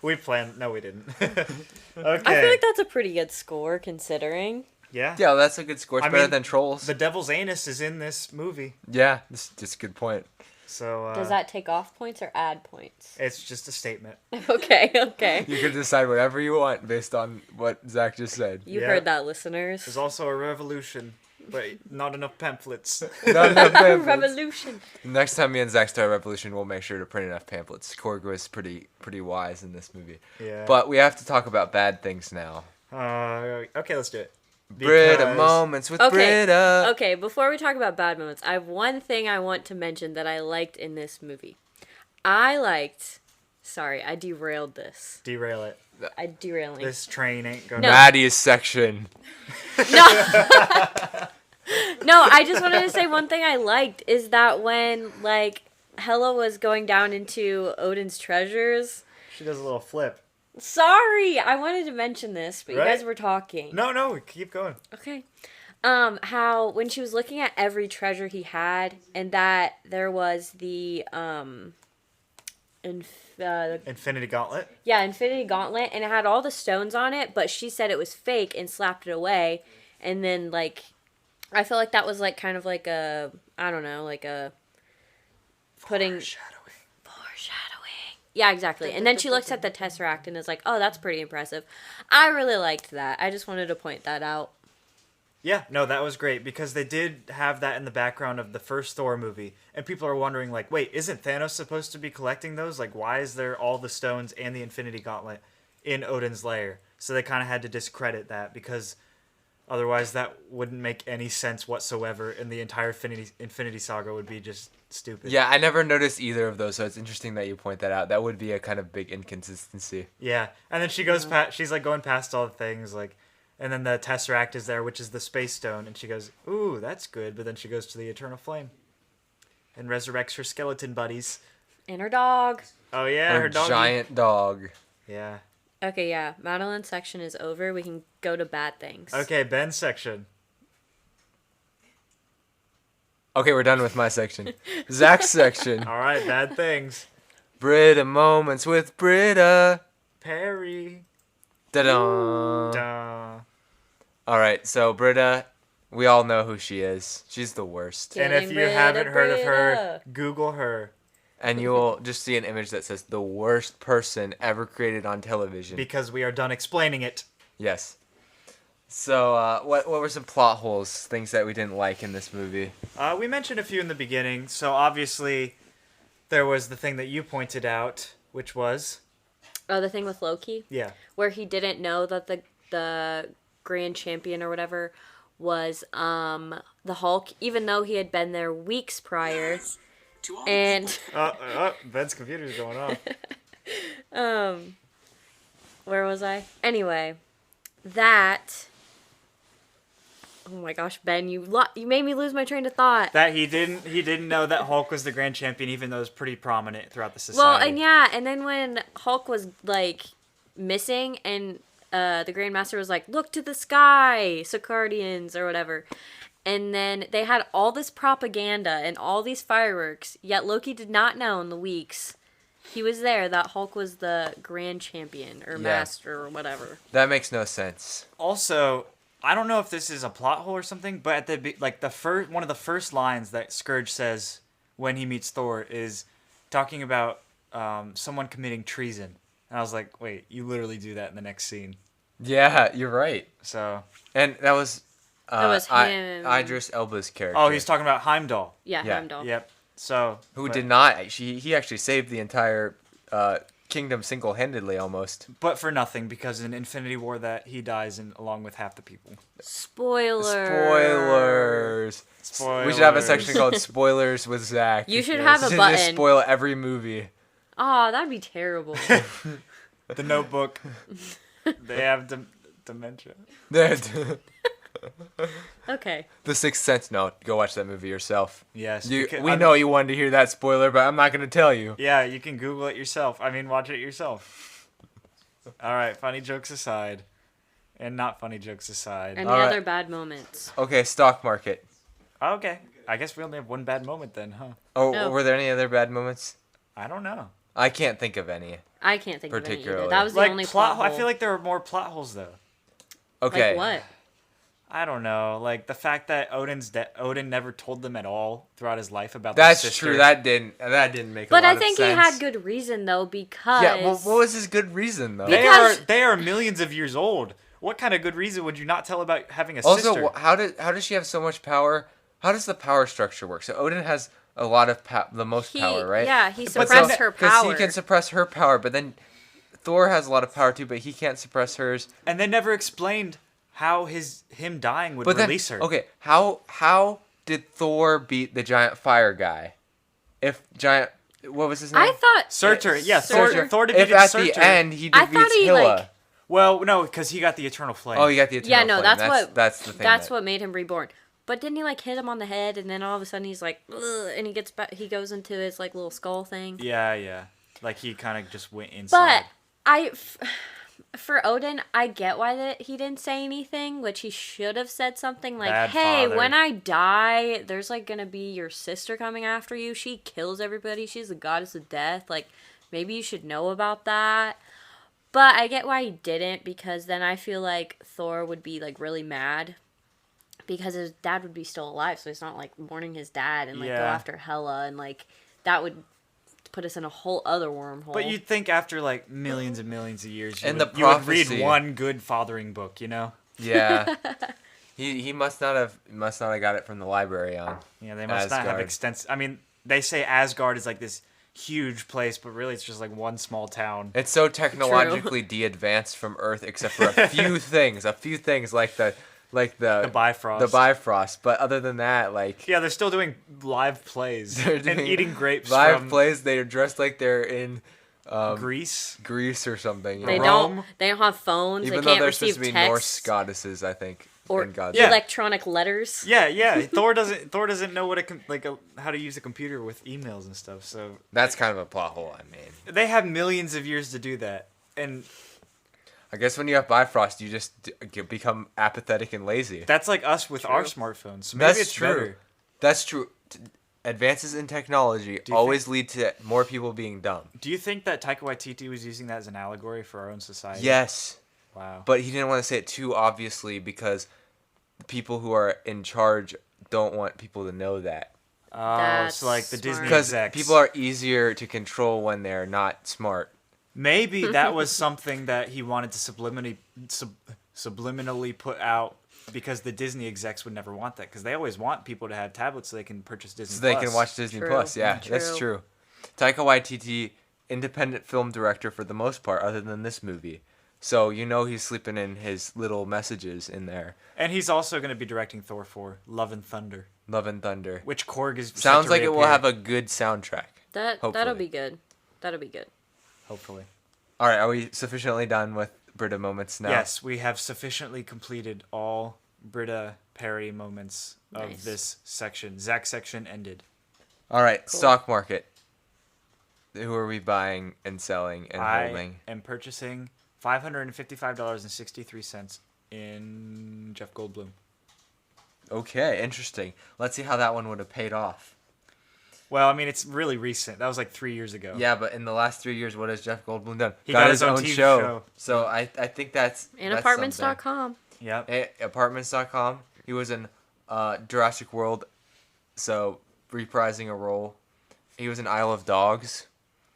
We planned. No, we didn't. Okay. I feel like that's a pretty good score considering. Yeah. Yeah, well, that's a good score. It's I better mean, than Trolls. The Devil's Anus is in this movie, Yeah, that's just a good point. so Does that take off points or add points? it's just a statement. Okay, okay. You can decide whatever you want based on what Zach just said. You Yeah. heard that, listeners. There's also a revolution, but not enough pamphlets. Not enough pamphlets. Revolution. Next time me and Zach start a revolution, we'll make sure to print enough pamphlets. Korg was pretty wise in this movie. Yeah. But we have to talk about bad things now. Okay, let's do it. Britta Because- moments with Okay. Britta. Okay, before we talk about bad moments, I have one thing I want to mention that I liked in this movie. Sorry, I derailed this. Derail it. I'm derailing. This train ain't going. No. Maddie's section. No, I just wanted to say one thing I liked is that when, like, Hela was going down into Odin's treasures. She does a little flip. Sorry, I wanted to mention this, but Right? you guys were talking. No, keep going. Okay. How when she was looking at every treasure he had, and that there was the Infinity Gauntlet. Infinity Gauntlet, and it had all the stones on it, but she said it was fake and slapped it away, and then like, I feel like that was like kind of like a putting foreshadowing. Yeah, exactly. And then she looks at the Tesseract and is like, "Oh, that's pretty impressive." I really liked that. I just wanted to point that out. Yeah, no, that was great because they did have that in the background of the first Thor movie, and people are wondering like, wait, isn't Thanos supposed to be collecting those? Like, why is there all the stones and the Infinity Gauntlet in Odin's lair? So they kind of had to discredit that because otherwise that wouldn't make any sense whatsoever, and the entire Infinity Saga would be just stupid. Yeah, I never noticed either of those, so it's interesting that you point that out. That would be a kind of big inconsistency. Yeah, and then she goes past. She's like going past all the things like. And then the Tesseract is there, which is the Space Stone. And she goes, ooh, that's good. But then she goes to the Eternal Flame. And resurrects her skeleton buddies. And her dog. Oh, yeah, her doggy. giant dog. Yeah. Okay, yeah. Madalyn's section is over. We can go to bad things. Okay, Ben's section. Okay, we're done with my section. Zach's section. All right, bad things. Britta moments with Britta. Perry. Da-da. Duh. All right, so Britta, we all know who she is. She's the worst. Yeah. And if Getting you rid haven't of heard of her, Britta. Google her. And you will just see an image that says the worst person ever created on television. Because we are done explaining it. Yes. So, what were some plot holes, things that we didn't like in this movie? We mentioned a few in the beginning. So obviously, there was the thing that you pointed out, which was... Oh, the thing with Loki? Yeah. Where he didn't know that the grand champion or whatever was the Hulk, even though he had been there weeks prior. And Ben's computer's going off. where was I? Anyway, that. Oh my gosh, Ben, you made me lose my train of thought. That he didn't know that Hulk was the grand champion, even though it was pretty prominent throughout the society. Well, and yeah, and then when Hulk was like missing, and the Grandmaster was like, "Look to the sky, Sicardians," or whatever. And then they had all this propaganda and all these fireworks, yet Loki did not know in the weeks he was there that Hulk was the grand champion or master or whatever. That makes no sense. Also, I don't know if this is a plot hole or something, but at one of the first lines that Scourge says when he meets Thor is talking about someone committing treason. And I was like, wait, you literally do that in the next scene. Yeah, you're right. So. And that was... That was him. Idris Elba's character. Oh, he's talking about Heimdall. Yeah, Yeah. Heimdall. Yep. So. Who did not... He actually saved the entire kingdom single-handedly, almost. But for nothing, because in Infinity War that he dies along with half the people. Spoilers. Spoilers. We should have a section called Spoilers with Zach. You should Yes. have a Just button. spoil every movie. Oh, that'd be terrible. The Notebook. They have dementia. Okay. The Sixth Sense. No, go watch that movie yourself. Yes. We know you wanted to hear that spoiler, but I'm not going to tell you. Yeah, you can Google it yourself. I mean, watch it yourself. All right, funny jokes aside. And not funny jokes aside. Any All right. other bad moments? Okay, stock market. Okay. I guess we only have one bad moment then, huh? Oh, No. were there any other bad moments? I don't know. I can't think of any. I can't think of any either. Particularly. That was the only plot hole. I feel like there are more plot holes though. Okay. Like what? I don't know. Like the fact that Odin never told them at all throughout his life about That's their sister. true. That didn't make But a lot I think of he sense. had good reason though, because Yeah, well, what was his good reason though? Because- They are millions of years old. What kind of good reason would you not tell about having a Also, sister? how does she have so much power? How does the power structure work? So Odin has a lot of the most power, right? Yeah, he But suppressed then- her Because power. he can suppress her power, but then Thor has a lot of power too, but he can't suppress hers. And they never explained how him dying would But then, release her. okay, how did Thor beat the giant fire guy? What was his name? I thought Surtur, yeah, Surtur. Thor If defeated at Surtur. the end he I thought defeats he, Hela. like- Well, no, because he got the eternal flame. Oh, you got the eternal Yeah, no, flame. that's the thing. That's what made him reborn. But didn't he like hit him on the head, and then all of a sudden he's like, ugh, and he gets back. He goes into his like little skull thing. Yeah. Like he kind of just went inside. But for Odin, I get why that he didn't say anything, which he should have said something like, Bad "Hey, father. when I die, there's like gonna be your sister coming after you. She kills everybody. She's the goddess of death. Like, maybe you should know about that." But I get why he didn't, because then I feel like Thor would be like really mad. Because his dad would be still alive, so he's not like mourning his dad and like go Yeah. after Hela, and like that would put us in a whole other wormhole. But you'd think after like millions and millions of years, And you the would read prophecy. one good fathering book, you know? Yeah. he must not have got it from the library on. Yeah, they must not have Asgard. extensive. I mean, they say Asgard is like this huge place, but really it's just like one small town. It's so technologically de-advanced from Earth, except for a few things like the Bifrost. The Bifrost. But other than that, like Yeah, they're still doing live plays they're and doing eating grapes live from plays. They're dressed like they're in Greece. Greece or something. they Rome. don't have phones. Even they though can't they're supposed receive to be Norse texts goddesses, I think. or and gods. Yeah. electronic letters. Yeah. Thor doesn't know how to use a computer with emails and stuff. So That's kind of a plot hole, I mean. they have millions of years to do that. And I guess when you have Bifrost, you just become apathetic and lazy. that's like us with our True. smartphones. So maybe That's it's true. better. That's true. advances in technology you always lead to more people being dumb. Do you think that Taika Waititi was using that as an allegory for our own society? Yes. Wow. But he didn't want to say it too obviously because the people who are in charge don't want people to know that. Oh, so like the That's Disney smart. Because execs. people are easier to control when they're not smart. Maybe that was something that he wanted to subliminally put out because the Disney execs would never want that because they always want people to have tablets so they can purchase Disney So they Plus. can watch Disney True. Plus. Yeah, that's True. true. Taika Waititi, independent film director for the most part, other than this movie. So he's sleeping in his little messages in there. And he's also going to be directing Thor 4, Love and Thunder, Love and Thunder. which Korg is set Sounds to like it will reappear. have a good soundtrack. That'll Hopefully. be good. That'll be good. Hopefully. All right, are we sufficiently done with Brita moments now? Yes, we have sufficiently completed all Brita parody moments of Nice. this section. Zach's section ended. All right, Cool. stock market. Who are we buying and selling and I holding? am purchasing $555.63 in Jeff Goldblum. Okay, interesting. Let's see how that one would have paid off. Well, I mean, it's really recent. That was like 3 years ago. Yeah, but in the last 3 years, what has Jeff Goldblum done? He got his own TV show. So I think that's And that's apartments.com. Yep. something. Apartments.com. He was in Jurassic World, so reprising a role. He was in Isle of Dogs.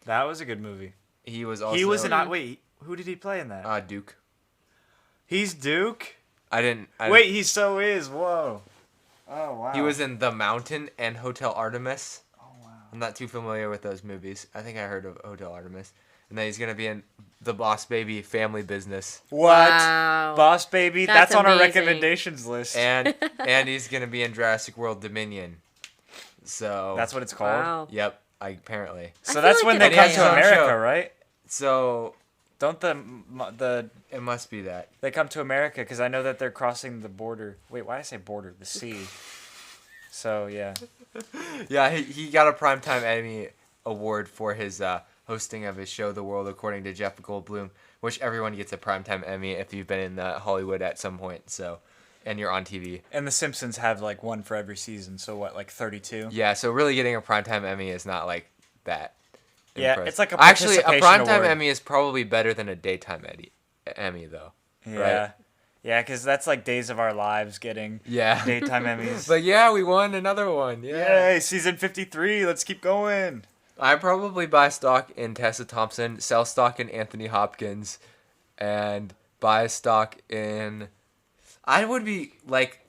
That was a good movie. He was also He was in... Wait, who did he play in that? Duke. He's Duke? I Wait, he so is. Whoa. Oh, wow. He was in The Mountain and Hotel Artemis. Oh, wow. I'm not too familiar with those movies. I think I heard of Hotel Artemis. And then he's going to be in The Boss Baby Family Business. What? Wow. Boss Baby? That's That's on our amazing. recommendations list. And he's going to be in Jurassic World Dominion. So That's what it's called? Wow. Yep, apparently. I So feel that's like when it they And he come has to his own America, show. right? So Don't the it must be that. they come to America because I know that they're crossing the border. Wait, why did I say border? The sea. So yeah. Yeah, he got a Primetime Emmy award for his hosting of his show, The World According to Jeff Goldblum, which everyone gets a Primetime Emmy if you've been in Hollywood at some point. So, and you're on TV. And The Simpsons have like one for every season. So what, like 32? Yeah, so really getting a Primetime Emmy is not like that. Yeah, impressive. it's like a Actually, a participation Primetime award. Emmy is probably better than a Daytime Emmy though. Yeah. Right? Yeah, because that's like Days of Our Lives getting Yeah. daytime Emmys. But yeah, we won another one. Yeah. Yay, season 53. Let's keep going. I probably buy stock in Tessa Thompson, sell stock in Anthony Hopkins, and buy stock in... I would be,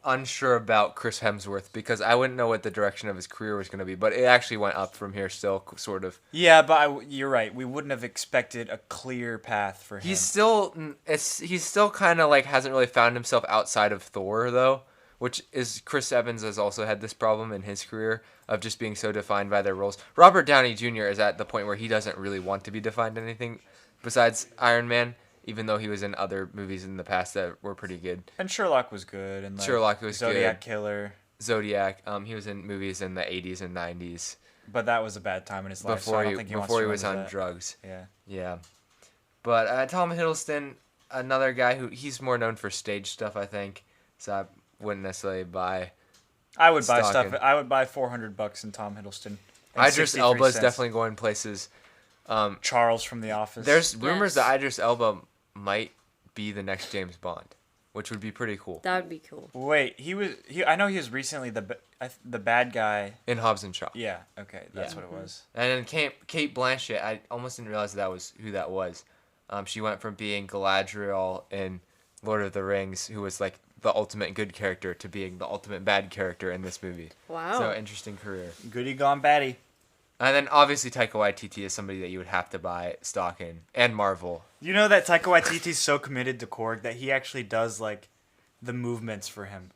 unsure about Chris Hemsworth because I wouldn't know what the direction of his career was going to be, but it actually went up from here still, sort of. Yeah, but you're right. We wouldn't have expected a clear path for him. He's still kind of, hasn't really found himself outside of Thor, though, which is... Chris Evans has also had this problem in his career of just being so defined by their roles. Robert Downey Jr. is at the point where he doesn't really want to be defined anything besides Iron Man, even though he was in other movies in the past that were pretty good. And Sherlock was good. And Sherlock was Zodiac good. Killer. Zodiac. He was in movies in the 80s and 90s But that was a bad time in his life, so before I don't he think he wants before to he run was into on that. drugs. Yeah. Yeah. But Tom Hiddleston, another guy who he's more known for stage stuff, I think. So I wouldn't necessarily buy. I would buy Stock stuff. in- I would buy $400 in Tom Hiddleston. And Idris 63 Elba is cents. definitely going places. Charles from The Office. There's rumors Yes. that Idris Elba might be the next James Bond, which would be pretty cool. That would be cool. Wait, I know he was recently the bad guy. In Hobbs and Shaw. Yeah. Okay, that's Yeah. what it was. And then Kate Blanchett, I almost didn't realize that was who that was. She went from being Galadriel in Lord of the Rings, who was like the ultimate good character, to being the ultimate bad character in this movie. Wow. So interesting career. Goody gone baddie. And then obviously Taika Waititi is somebody that you would have to buy stock in, and Marvel. You know that Taika Waititi's so committed to Korg that he actually does like the movements for him.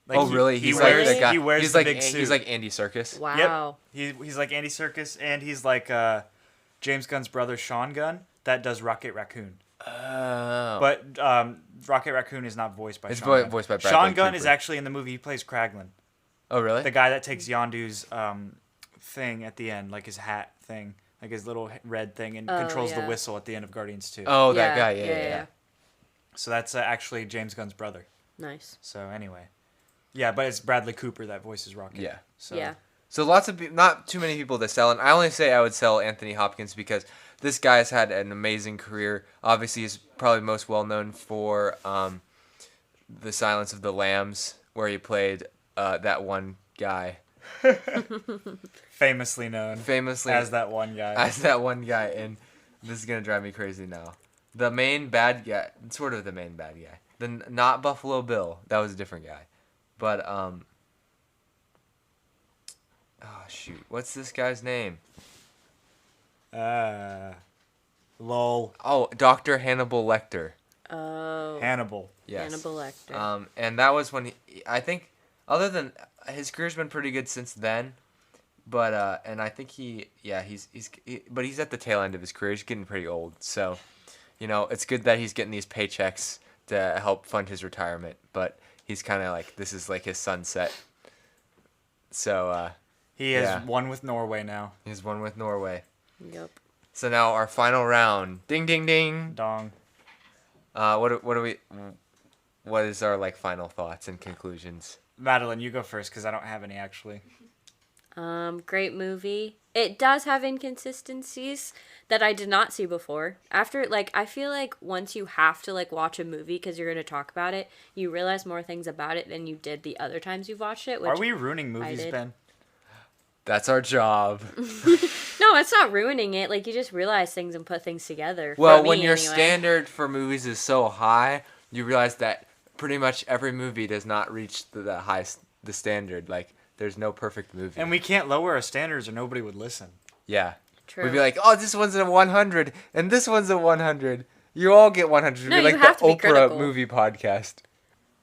Like, oh really? He He's wears, like the guy. He wears he's the like big suit. he's like Andy Serkis. Wow. Yep. He's like Andy Serkis, and he's like James Gunn's brother Sean Gunn that does Rocket Raccoon. Oh. But Rocket Raccoon is not voiced by It's Sean Gunn. voiced by Bradley Sean Gunn is Cooper. actually in the movie. He plays Kraglin, Oh really? the guy that takes Yondu's thing at the end, like his hat thing, like his little red thing, and Oh, controls the yeah. whistle at the end of Guardians 2. Oh, that guy. Yeah. So that's actually James Gunn's brother. Nice. So anyway, yeah, but it's Bradley Cooper that voices Rocket. Yeah. So Yeah. So lots of not too many people to sell, and I only say I would sell Anthony Hopkins because this guy has had an amazing career. Obviously, he's probably most well known for The Silence of the Lambs, where he played that one guy. Famously known. As that one guy. As that one guy, and this is gonna drive me crazy now. The main bad guy, sort of the main bad guy. Not Buffalo Bill. That was a different guy. But oh shoot, what's this guy's name? Lol. Oh, Dr. Hannibal Lecter. Oh. Hannibal. Yes. Hannibal Lecter. And that was when I think, other than his career's been pretty good since then, but and I think but he's at the tail end of his career. He's getting pretty old, so it's good that he's getting these paychecks to help fund his retirement. But he's kind of like, this is like his sunset. So he has won with Norway now. He's won with Norway. Yep. So now our final round. Ding ding ding. Dong. What is our final thoughts and conclusions? Madalyn, you go first because I don't have any actually. Great movie. It does have inconsistencies that I did not see before. After, I feel like once you have to, watch a movie because you're going to talk about it, you realize more things about it than you did the other times you've watched it. Are we ruining movies, Ben? That's our job. No, it's not ruining it. You just realize things and put things together. Well, when your standard for movies is so high, you realize that pretty much every movie does not reach the standard. There's no perfect movie. And we can't lower our standards or nobody would listen. Yeah. True. We'd be like, oh, this one's a 100, and this one's a 100. You all get 100. No, We'd be you like have the to be Oprah critical. movie podcast.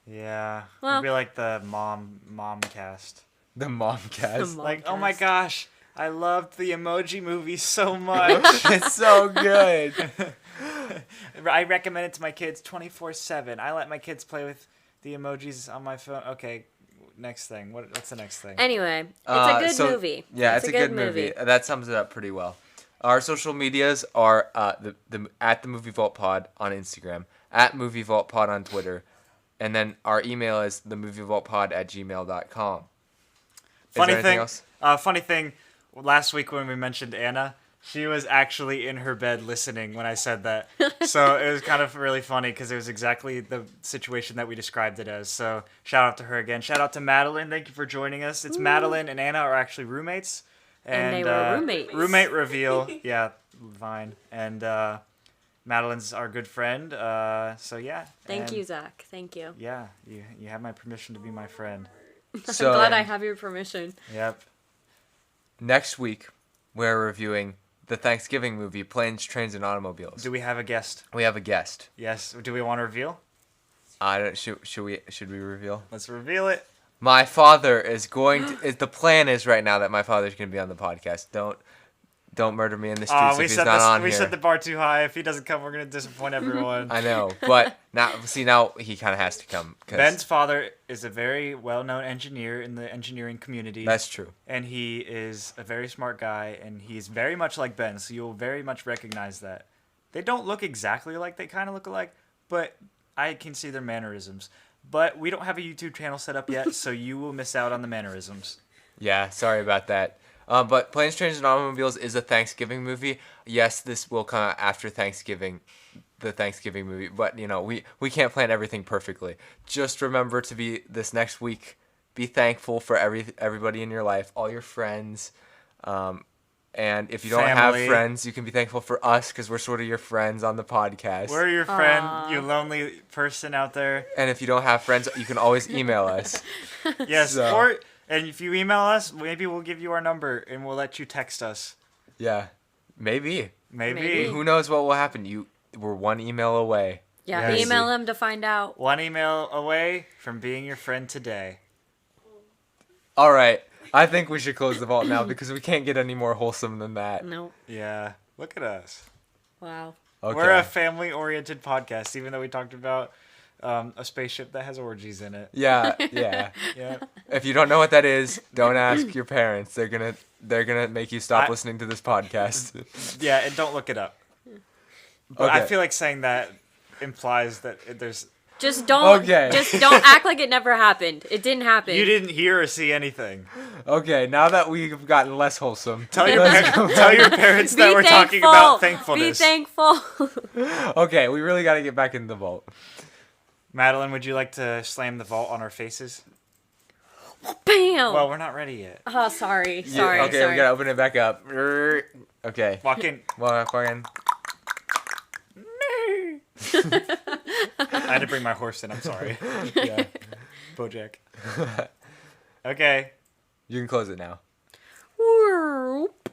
Yeah. Well, it'd be like the mom cast. The Momcast. Oh my gosh, I loved the Emoji Movie so much. It's so good. I recommend it to my kids 24/7. I let my kids play with the emojis on my phone. Okay, next thing. What's the next thing? Anyway, it's a good movie. Yeah, it's a good movie. That sums it up pretty well. Our social medias are the at the Movie Vault Pod on Instagram, at Movie Vault Pod on Twitter, and then our email is themovievaultpod@gmail.com. Funny thing, last week when we mentioned Anna, she was actually in her bed listening when I said that. So it was kind of really funny because it was exactly the situation that we described it as. So shout out to her again. Shout out to Madalyn. Thank you for joining us. It's Madalyn and Anna are actually roommates. And they were roommates. Roommate reveal. Yeah, fine. And Madalyn's our good friend. So yeah. Thank you, Zach. Thank you. Yeah, you have my permission to be my friend. So, I'm glad I have your permission. Yep. Next week, we're reviewing the Thanksgiving movie, Planes, Trains, and Automobiles. Do we have a guest? We have a guest. Yes. Do we want to reveal? Should we reveal? Let's reveal it. My father is going to. The plan is right now that my father's going to be on the podcast. Don't murder me in the streets if he's not on here. We set the bar too high. If he doesn't come, we're going to disappoint everyone. I know, but now he kind of has to come. Ben's father is a very well-known engineer in the engineering community. That's true. And he is a very smart guy, and he's very much like Ben, so you'll very much recognize that. They don't look exactly like they kind of look alike, but I can see their mannerisms. But we don't have a YouTube channel set up yet, so you will miss out on the mannerisms. Yeah, sorry about that. But Planes, Trains, and Automobiles is a Thanksgiving movie. Yes, this will come out after Thanksgiving, the Thanksgiving movie. But, we can't plan everything perfectly. Just remember to be, this next week, be thankful for everybody in your life, all your friends. And if you don't have friends, you can be thankful for us because we're sort of your friends on the podcast. We're your friend, you lonely person out there. And if you don't have friends, you can always email us. Yes, and if you email us, maybe we'll give you our number and we'll let you text us. Yeah, maybe. Maybe. Who knows what will happen? We're one email away. Yeah, Yes. email them to find out. One email away from being your friend today. All right. I think we should close the vault now because we can't get any more wholesome than that. No. Yeah, look at us. Wow. Okay. We're a family-oriented podcast, even though we talked about a spaceship that has orgies in it. Yeah. Yeah. If you don't know what that is, don't ask your parents. They're gonna make you stop listening to this podcast. Yeah, and don't look it up. But Okay. I feel like saying that implies that there's Just don't. Okay. Just don't act like it never happened. It didn't happen. You didn't hear or see anything. Okay, now that we've gotten less wholesome. Tell your parents that we're talking about thankfulness. Be thankful. Okay, we really got to get back into the vault. Madalyn, would you like to slam the vault on our faces? Bam. Well, we're not ready yet. Oh, sorry. Okay, Sorry. we gotta open it back up. Okay. Walk in. Walk in. I had to bring my horse in. I'm sorry. Yeah. Bojack. Okay. You can close it now. Whoop.